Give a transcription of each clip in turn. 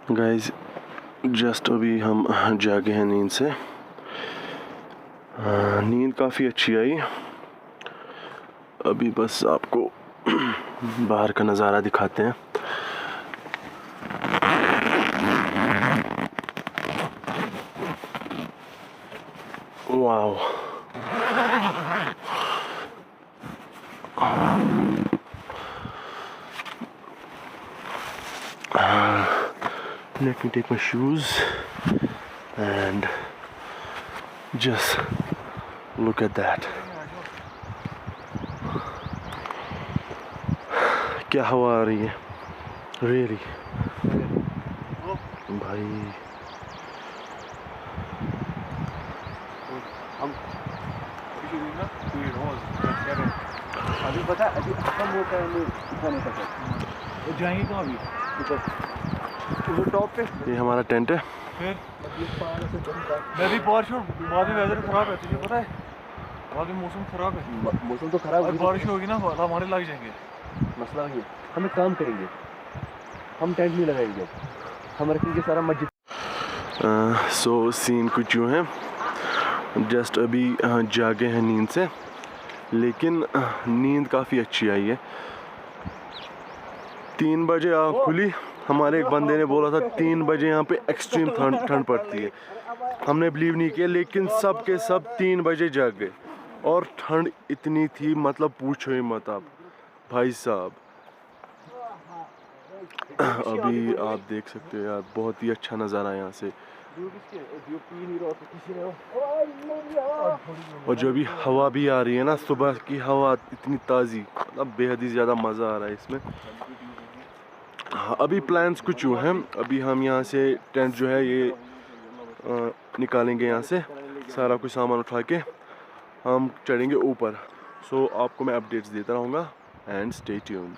Guys just अभी हम जागे हैं नींद से। नींद काफ़ी अच्छी आई। अभी बस आपको बाहर का नज़ारा दिखाते हैं। Wow, let me take my shoes and just look at that. क्या हवा आ रही है really भाई। हम अभी पता अभी हम वो करेंगे उठाने तक वो जाएंगे कहाँ अभी ऊपर टॉप पे। ये हमारा टेंट है। फिर मैं भी बारिश और बाद में वेदर खराब है, तुझे पता है बाद में मौसम खराब है। मौसम तो खराब है, बारिश होगी ना हमारे लग जाएंगे। मसला ये हम एक काम करेंगे, हम टेंट नहीं लगाएंगे, हम रखेंगे सारा मस्जिद। सो सीन कुछ यूँ है, जस्ट अभी जागे हैं नींद से, लेकिन नींद काफ़ी अच्छी आई है। 3 बजे आँख खुली, हमारे एक बंदे ने बोला था 3 बजे यहाँ पे एक्सट्रीम ठंड पड़ती है। हमने बिलीव नहीं किया, लेकिन सब के सब 3 बजे जाग गए और ठंड इतनी थी मतलब पूछो ही मत आप भाई साहब। अभी आप देख सकते हो यार, बहुत ही अच्छा नज़ारा है यहाँ से। और जो अभी हवा भी आ रही है ना, सुबह की हवा इतनी ताज़ी, मतलब बेहद ही ज़्यादा मज़ा आ रहा है इसमें। अभी प्लान्स कुछ यूँ हैं, अभी हम यहाँ से टेंट जो है ये निकालेंगे, यहाँ से सारा कुछ सामान उठा के हम चढ़ेंगे ऊपर। सो आपको मैं अपडेट्स देता रहूँगा एंड स्टे ट्यून्ड।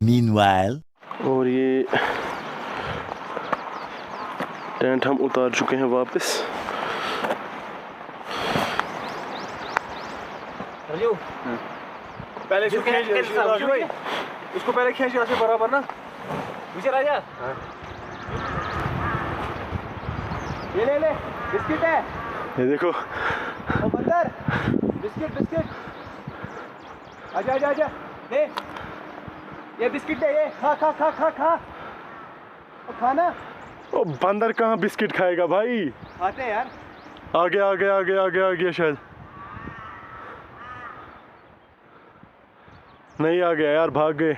Meanwhile, और ये टेंट हम उतार चुके हैं वापस। पहले इसको पहले खींच ऐसे बराबर ना पीछे राजा। ये ले बिस्किट है, ये देखो अंदर बिस्किट आजा ले ये बिस्किट है, ये खा और खाना। ओ बंदर कहाँ बिस्किट खाएगा भाई, खाते हैं यार। आगे शायद नहीं आ गया यार, भाग गए।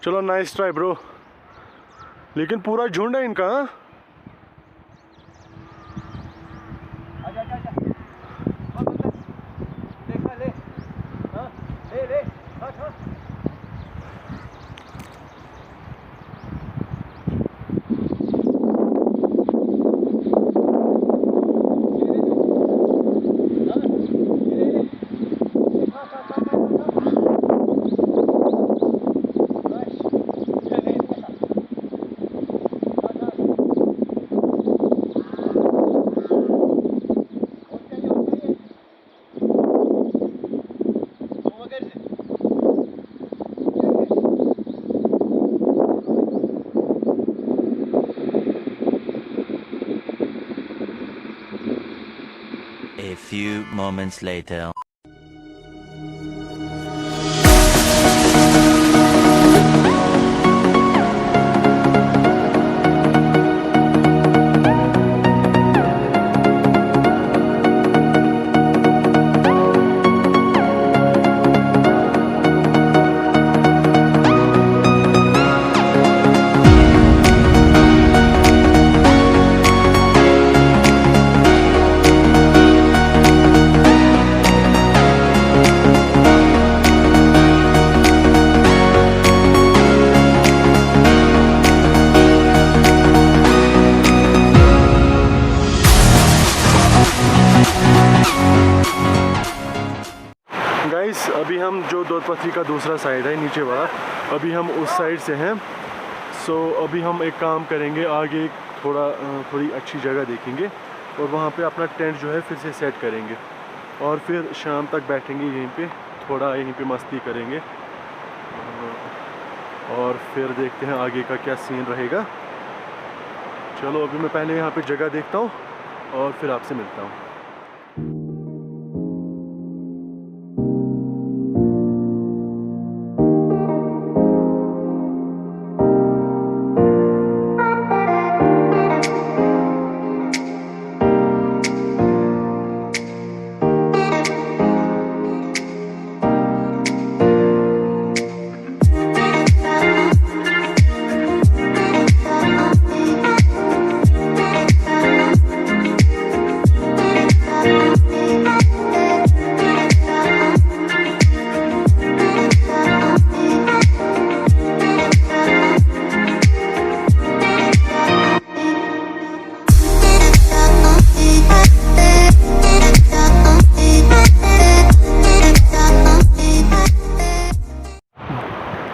चलो नाइस ट्राई ब्रो, लेकिन पूरा झुंड है इनका। हाँ a few moments later. Guys अभी हम जो दोधपथरी का दूसरा साइड है नीचे वाला, अभी हम उस साइड से हैं। सो अभी हम एक काम करेंगे, आगे थोड़ी अच्छी जगह देखेंगे और वहाँ पे अपना टेंट जो है फिर से सेट करेंगे और फिर शाम तक बैठेंगे यहीं पे, थोड़ा यहीं पे मस्ती करेंगे और फिर देखते हैं आगे का क्या सीन रहेगा। चलो अभी मैं पहले यहाँ पे जगह देखता हूँ और फिर आपसे मिलता हूँ।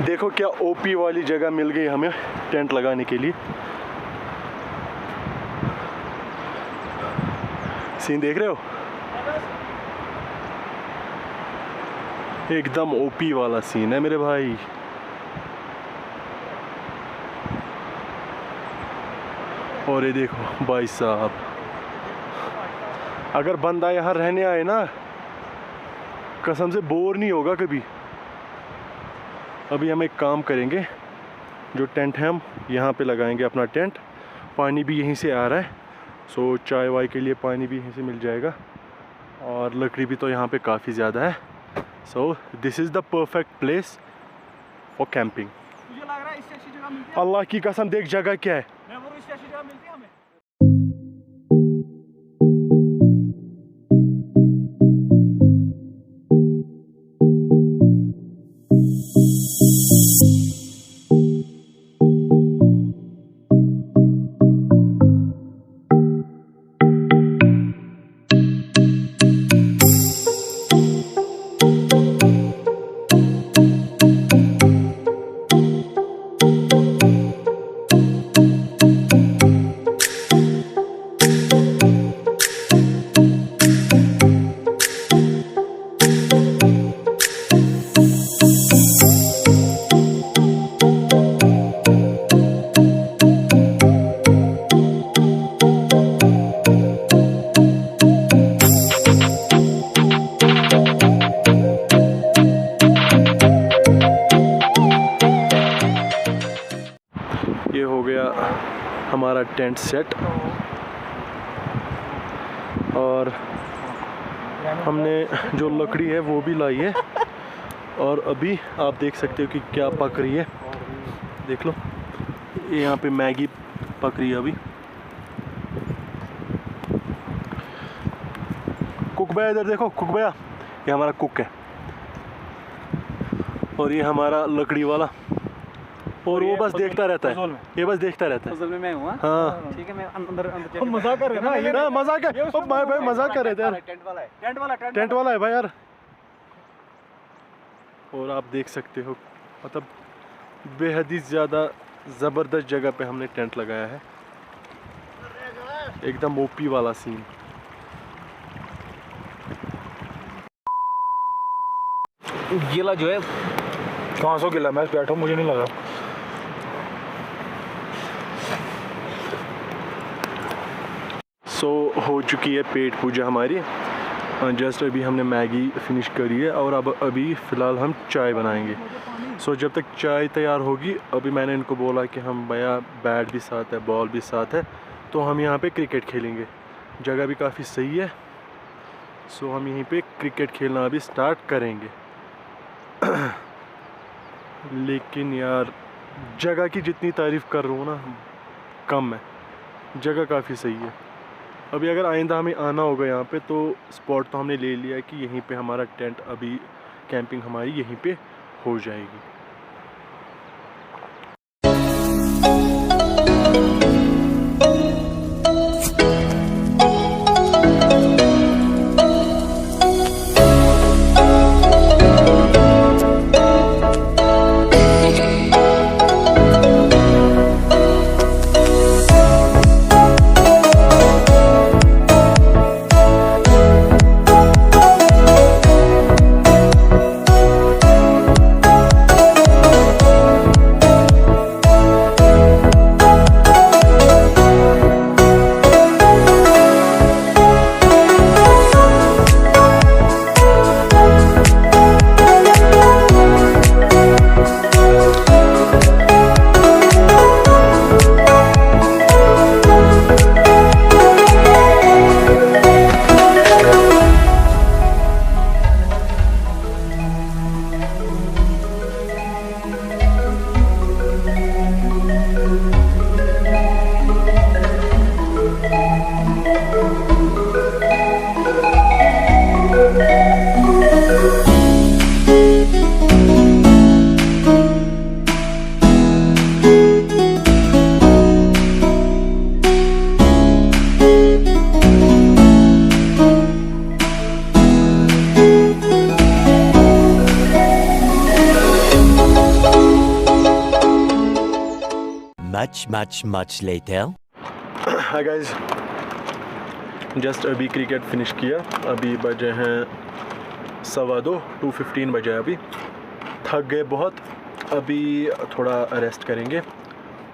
देखो क्या ओपी वाली जगह मिल गई हमें टेंट लगाने के लिए। सीन देख रहे हो, एकदम ओपी वाला सीन है मेरे भाई। और ये देखो भाई साहब, अगर बंदा यहाँ रहने आए ना कसम से बोर नहीं होगा कभी। अभी हम एक काम करेंगे, जो टेंट है हम यहाँ पे लगाएंगे अपना टेंट। पानी भी यहीं से आ रहा है, सो चाय वाय के लिए पानी भी यहीं से मिल जाएगा और लकड़ी भी तो यहाँ पे काफ़ी ज़्यादा है। So this is the perfect place for camping. मुझे लग रहा है इससे अच्छी जगह मिलती है। अल्लाह की कसम, देख जगह क्या है। मैं बोल रहा हूं, इससे अच्छी जगह मिलती है हमें। ये हो गया हमारा टेंट सेट और हमने जो लकड़ी है वो भी लाई है और अभी आप देख सकते हो कि क्या पक रही है। देख लो, ये यहाँ पे मैगी पक रही है अभी। कुक भैया इधर देखो, कुक भैया, ये हमारा कुक है और ये हमारा लकड़ी वाला, और वो बस देखता रहता है, ये बस देखता रहता है। असल में मैं हूँ। हाँ ठीक है, मैं अंदर मजाक कर रहे हैं ना, मजाक है भाई, मजाक कर रहे थे यार। टेंट वाला है भाई यार। और आप देख सकते हो मतलब बेहद ही ज़्यादा ज़बरदस्त जगह पे हमने टेंट लगाया है, एकदम ओपी वाला सीन। गीला जो है 500 गिला, मैं बैठा, मुझे नहीं लगा। सो हो चुकी है पेट पूजा हमारी। जस्ट अभी हमने मैगी फिनिश करी है और अब अभी फ़िलहाल हम चाय बनाएंगे। सो जब तक चाय तैयार होगी, अभी मैंने इनको बोला कि हम भैया बैट भी साथ है, बॉल भी साथ है, तो हम यहाँ पे क्रिकेट खेलेंगे। जगह भी काफ़ी सही है, सो हम यहीं पे क्रिकेट खेलना अभी स्टार्ट करेंगे। लेकिन यार जगह की जितनी तारीफ़ कर रहा हूँ ना कम है, जगह काफ़ी सही है। अभी अगर आइंदा हमें आना होगा यहाँ पे तो स्पॉट तो हमने ले लिया है कि यहीं पे हमारा टेंट, अभी कैंपिंग हमारी यहीं पे हो जाएगी। much later. Hi guys, just अभी क्रिकेट फिनिश किया। अभी बजे हैं 2:15 बजे। अभी थक गए बहुत। अभी थोड़ा रेस्ट करेंगे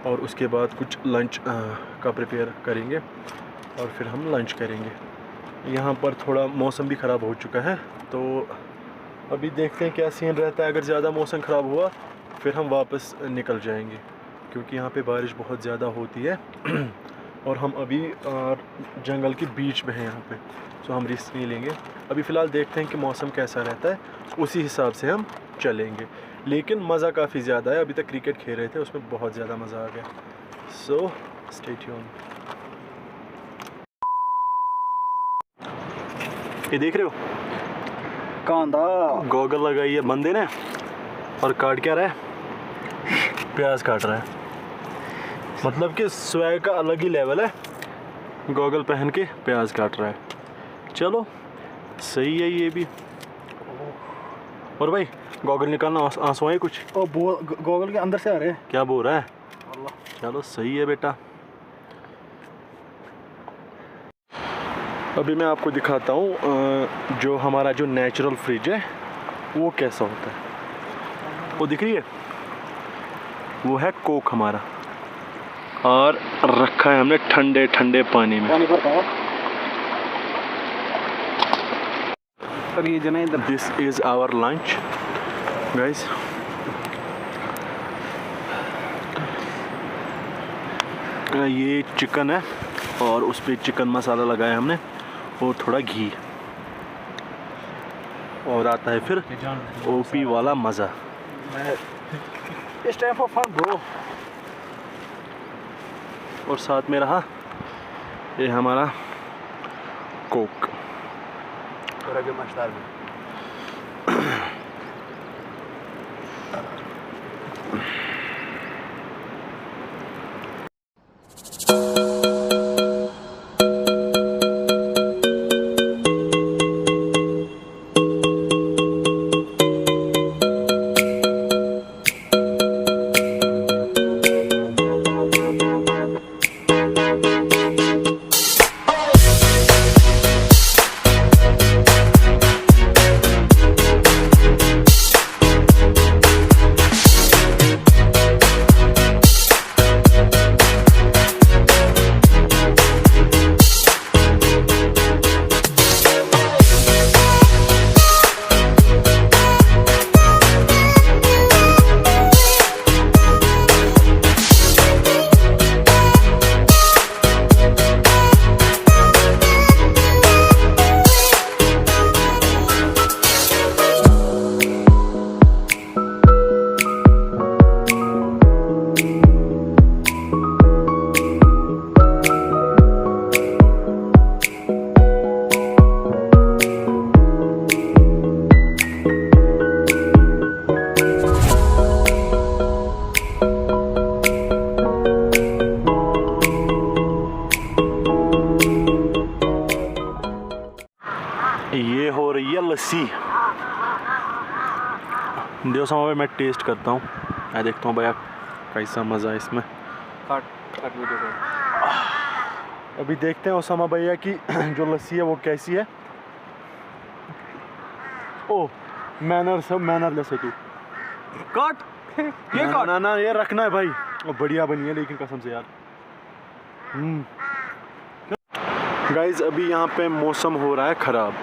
और उसके बाद कुछ लंच का प्रिपेयर करेंगे और फिर हम लंच करेंगे। यहाँ पर थोड़ा मौसम भी ख़राब हो चुका है, तो अभी देखते हैं क्या सीन रहता है। अगर ज़्यादा मौसम ख़राब हुआ फिर हम वापस निकल जाएंगे, क्योंकि यहाँ पे बारिश बहुत ज़्यादा होती है और हम अभी जंगल के बीच में हैं यहाँ पे, तो हम रिस्क नहीं लेंगे। अभी फ़िलहाल देखते हैं कि मौसम कैसा रहता है, उसी हिसाब से हम चलेंगे। लेकिन मज़ा काफ़ी ज़्यादा है। अभी तक क्रिकेट खेल रहे थे, उसमें बहुत ज़्यादा मज़ा आ गया। So stay tune. ये देख रहे हो कांदा गॉगल लगाई है बंदे ने और काट क्या रहा है, प्याज काट रहा है। मतलब कि स्वैग का अलग ही लेवल है, गॉगल पहन के प्याज काट रहा है। चलो सही है ये भी। और भाई गॉगल निकालना, आंसू आए कुछ? गॉगल के अंदर से आ रहे हैं। क्या बोल रहा है? चलो सही है बेटा। अभी मैं आपको दिखाता हूँ जो हमारा जो नेचुरल फ्रिज है वो कैसा होता है। वो दिख रही है, वो है कोक हमारा, और रखा है हमने ठंडे ठंडे पानी में। This is our lunch guys. ये चिकन है और उस पर चिकन मसाला लगाया हमने और थोड़ा घी, और आता है फिर ओपी वाला मज़ा। इस टाइम फॉर फन ब्रो। और साथ में रहा ये हमारा कोक। ये हो रही है लस्सी। देव समय मैं टेस्ट करता हूँ, मैं देखता हूँ भैया कैसा मज़ा है इसमें। अभी देखते हैं ओसामा भैया की जो लस्सी है वो कैसी है। ओह मैनरलेस है तू। काट ये ना ना ये रखना है भाई, और बढ़िया बनी है लेकिन कसम से यार। गाइज अभी यहाँ पे मौसम हो रहा है ख़राब,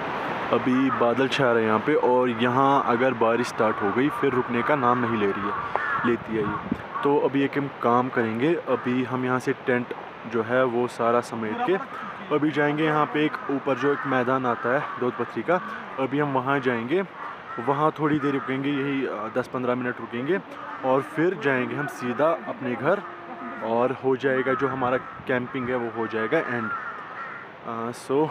अभी बादल छा रहे हैं यहाँ पे, और यहाँ अगर बारिश स्टार्ट हो गई फिर रुकने का नाम नहीं लेती है ये। तो अभी एक हम काम करेंगे, अभी हम यहाँ से टेंट जो है वो सारा समेट के अभी जाएंगे यहाँ पे एक ऊपर जो एक मैदान आता है दूधपथरी का, अभी हम वहाँ जाएंगे, वहाँ थोड़ी देर रुकेंगे, यही 10-15 मिनट रुकेंगे और फिर जाएंगे हम सीधा अपने घर, और हो जाएगा जो हमारा कैंपिंग है वो हो जाएगा एंड। सो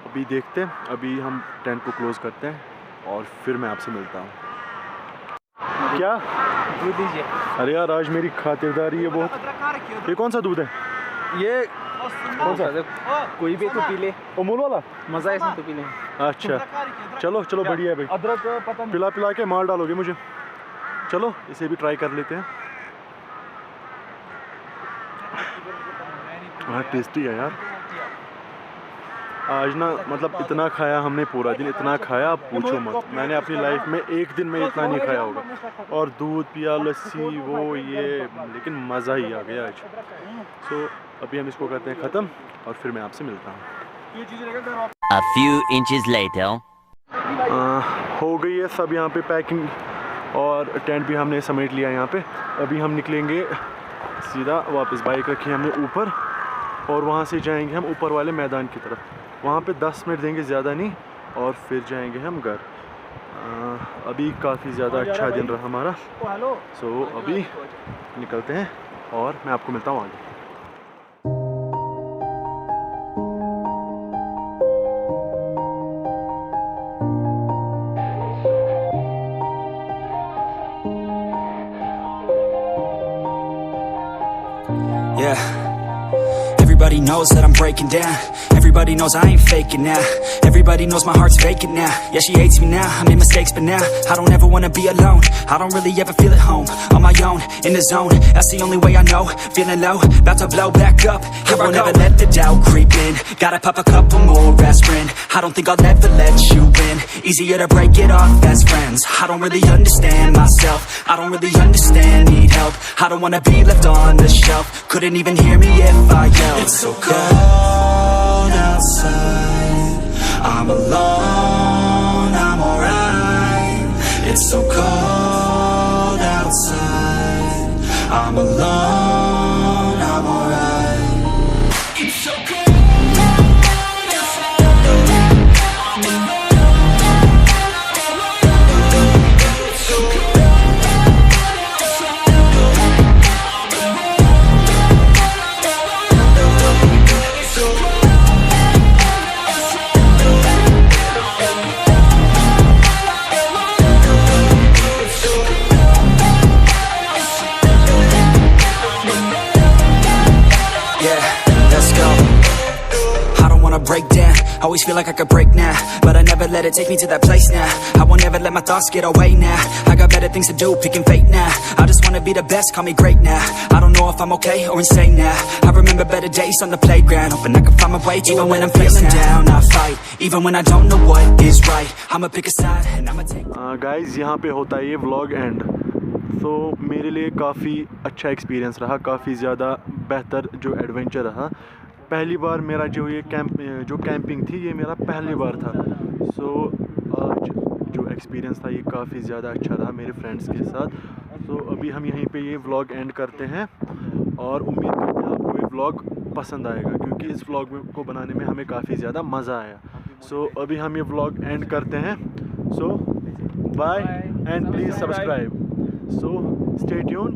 अभी देखते हैं, अभी हम टेंट को क्लोज़ करते हैं और फिर मैं आपसे मिलता हूँ। क्या दूध दीजिए। अरे यार आज मेरी खातिरदारी है बहुत। ये कौन सा दूध है? ये कौन सा? कोई भी तो पी ले, अमूल वाला मज़ा है इसमें तो पी ले। अच्छा चलो चलो बढ़िया है भाई। अदरक पता नहीं, पिला के मार डालोगे मुझे। चलो इसे भी ट्राई कर लेते हैं। हाँ टेस्टी है यार। आज ना मतलब इतना खाया हमने पूरा दिन, इतना खाया आप पूछो मत। मैंने अपनी लाइफ में एक दिन में इतना नहीं खाया होगा। और दूध पिया, लस्सी, वो ये, लेकिन मज़ा ही आ गया आज। सो अभी हम इसको करते हैं ख़त्म और फिर मैं आपसे मिलता हूँ। A few inches later. हो गई है सब यहाँ पे पैकिंग और टेंट भी हमने समेट लिया यहाँ पे। अभी हम निकलेंगे सीधा वापस, बाइक रखी हमने ऊपर और वहाँ से जाएंगे हम ऊपर वाले मैदान की तरफ। वहाँ पे 10 मिनट देंगे, ज़्यादा नहीं, और फिर जाएंगे हम घर। अभी काफ़ी ज़्यादा अच्छा दिन रहा हमारा। सो अभी निकलते हैं और मैं आपको मिलता हूँ आगे। Yeah, everybody knows that I'm breaking down. Everybody knows I ain't faking now. Everybody knows my heart's vacant now. Yeah, she hates me now, I made mistakes but now I don't ever wanna be alone. I don't really ever feel at home. On my own, in the zone, that's the only way I know. Feeling low, about to blow back up. Here I never let the doubt creep in. Gotta pop a couple more aspirin. I don't think I'll ever let you in. Easier to break it off best friends. I don't really understand myself. I don't really understand, need help. I don't wanna be left on the shelf. Couldn't even hear me if I yelled. It's so cold outside, I'm alone, I'm alright. It's so cold outside, I'm alone, I'm alright. It's so cold outside, I'm alone, I'm alone. It's so cold outside, I'm break down, always feel like I could break now, but I never let it take me to that place now. I won't ever let my thoughts get away now. I got better things to do, picking fate now. I just wanna be the best, call me great now. I don't know if I'm okay or insane now. I remember better days on the playground, hoping I can find my way. Even when I'm feeling down, I fight. Even when I don't know what is right, I'ma pick a side and I'ma take guys यहाँ पे होता है ये vlog and. तो मेरे लिए काफ़ी अच्छा एक्सपीरियंस रहा, काफ़ी ज़्यादा बेहतर जो एडवेंचर रहा। पहली बार मेरा जो ये कैंपिंग थी, ये मेरा पहली बार था। सो आज जो एक्सपीरियंस था ये काफ़ी ज़्यादा अच्छा रहा मेरे फ्रेंड्स के साथ। सो अभी हम यहीं पे ये व्लॉग एंड करते हैं और उम्मीद करते हैं आपको ये व्लॉग पसंद आएगा, क्योंकि इस व्लॉग को बनाने में हमें काफ़ी ज़्यादा मज़ा आया। सो अभी हम ये व्लॉग एंड करते हैं। So bye and please subscribe. So stay tuned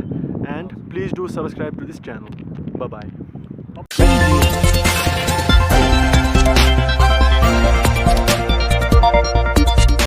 and please do subscribe to this channel. Bye bye.